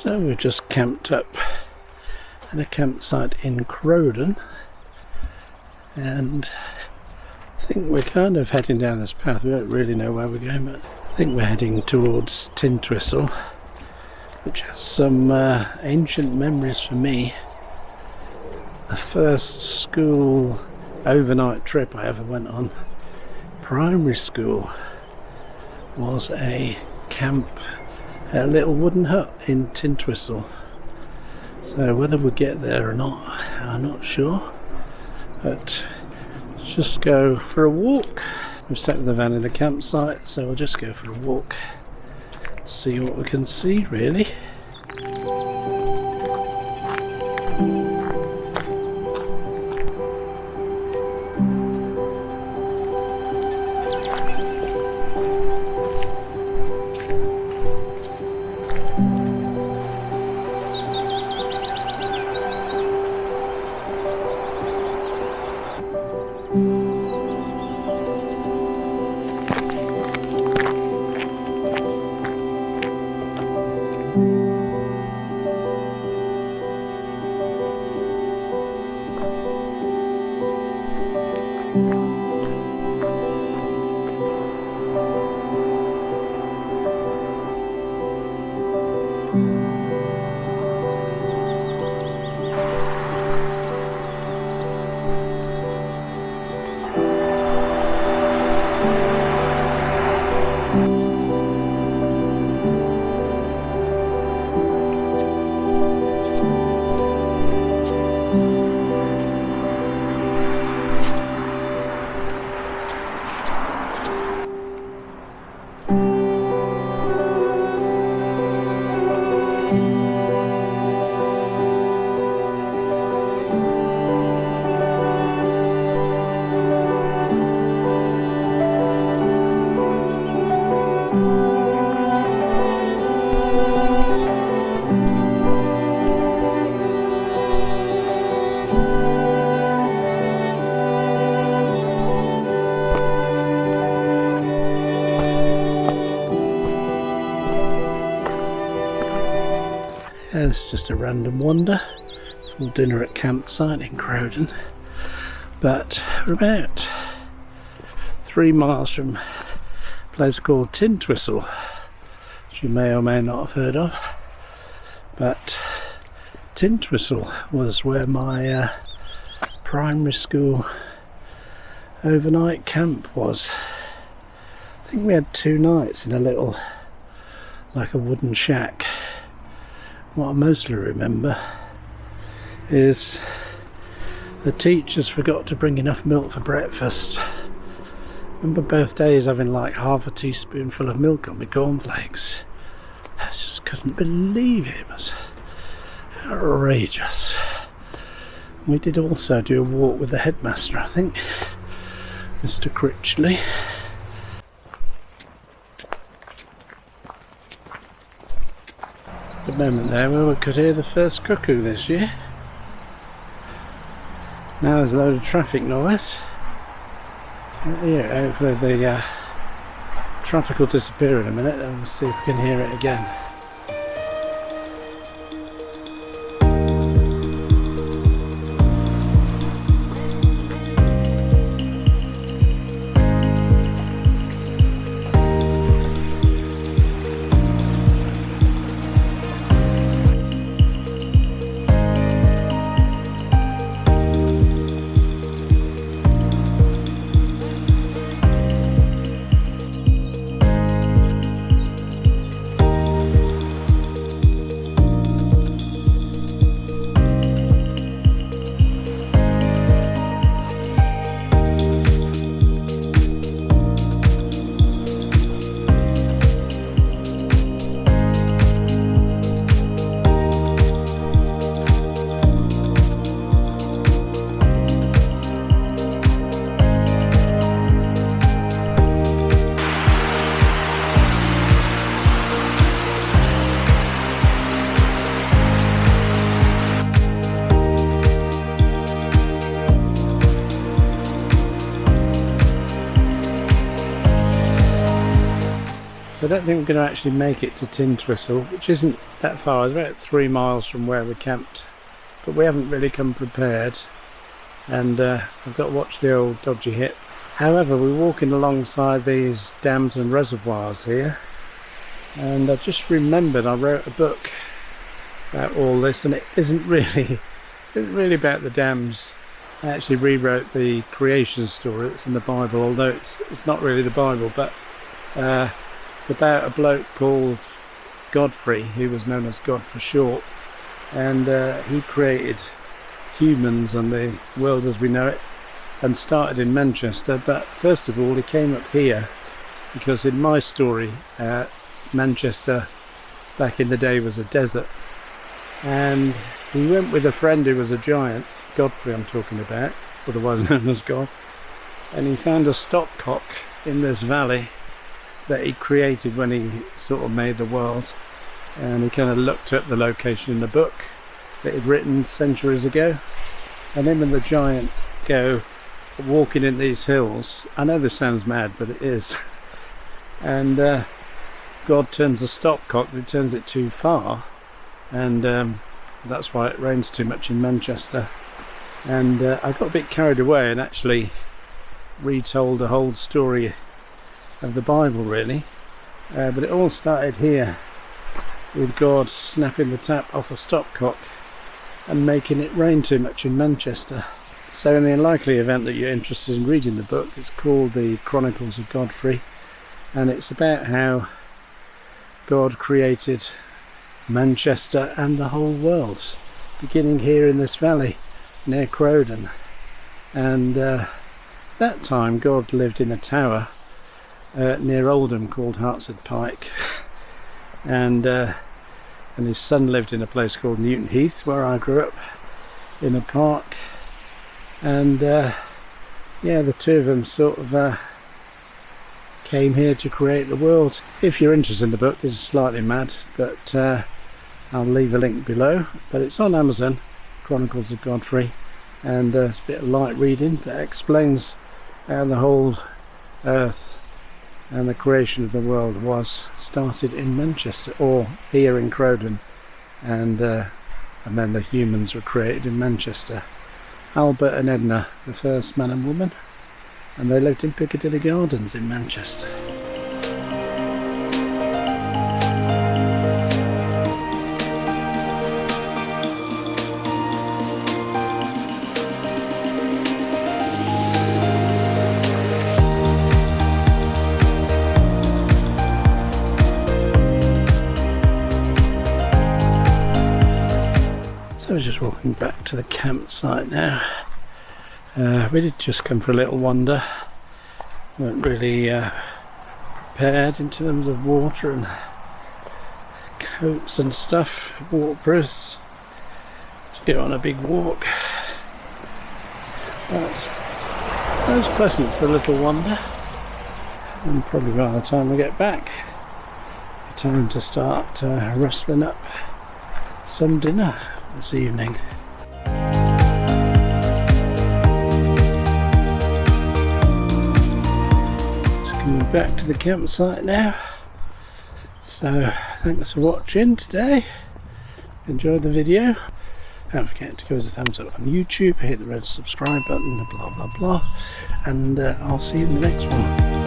So we've just camped up at a campsite in Crowden, and I think we're kind of heading down this path. We don't really know where we're going, but I think we're heading towards Tintwistle, which has some ancient memories for me. The first school overnight trip I ever went on, primary school, was a camp, a little wooden hut in Tintwistle. So whether we get there or not, I'm not sure, but let's just go for a walk. We've set the van in the campsite, so we'll just go for a walk, see what we can see really. It's just a random wander for dinner at campsite in Crowden, but we're about 3 miles from a place called Tintwistle, which you may or may not have heard of. But Tintwistle was where my primary school overnight camp was. I think we had 2 nights in a little, like a wooden shack. What I mostly remember is the teachers forgot to bring enough milk for breakfast. I remember both days having like half a teaspoonful of milk on my cornflakes. I just couldn't believe it. It was outrageous. We did also do a walk with the headmaster, I think, Mr. Critchley. The moment there where we could hear the first cuckoo this year. Now there's a load of traffic noise. Yeah, hopefully the traffic will disappear in a minute, and we'll see if we can hear it again. So I don't think we're going to actually make it to Tintwistle, which isn't that far. It's about 3 miles from where we camped, but we haven't really come prepared, and I've got to watch the old dodgy hip. However, we're walking alongside these dams and reservoirs here, and I just remembered I wrote a book about all this, and it isn't really about the dams. I actually rewrote the creation story that's in the Bible, although it's not really the Bible, but it's about a bloke called Godfrey, who was known as God for short, and he created humans and the world as we know it, and started in Manchester. But first of all, he came up here because in my story, Manchester back in the day was a desert, and he went with a friend who was a giant, Godfrey I'm talking about, otherwise known as God, and he found a stopcock in this valley that he created when he sort of made the world, and he kind of looked at the location in the book that he'd written centuries ago, and him and the giant go walking in these hills. I know this sounds mad, but it is. And God turns the stopcock, but he turns it too far, and that's why it rains too much in Manchester. And I got a bit carried away and actually retold the whole story of the Bible, really, but it all started here with God snapping the tap off a stopcock and making it rain too much in Manchester. So in the unlikely event that you're interested in reading the book, it's called The Chronicles of Godfrey, and it's about how God created Manchester and the whole world, beginning here in this valley near Crowden. And that time God lived in a tower near Oldham called Hartshead Pike, and his son lived in a place called Newton Heath, where I grew up, in a park. And yeah, the two of them sort of came here to create the world. If you're interested in the book, it's slightly mad, but I'll leave a link below. But it's on Amazon, Chronicles of Godfrey, and it's a bit of light reading, but it explains how the whole earth and the creation of the world was started in Manchester, or here in Crowden, and then the humans were created in Manchester. Albert and Edna, the first man and woman, and they lived in Piccadilly Gardens in Manchester. So we're just walking back to the campsite now. We did just come for a little wander. Weren't really prepared in terms of water and coats and stuff, waterproofs, to go on a big walk. But that was pleasant for a little wander, and probably by the time we get back, time to start rustling up some dinner this evening. Just coming back to the campsite now. So thanks for watching today. Enjoyed the video. Don't forget to give us a thumbs up on YouTube, hit the red subscribe button, blah blah blah, and I'll see you in the next one.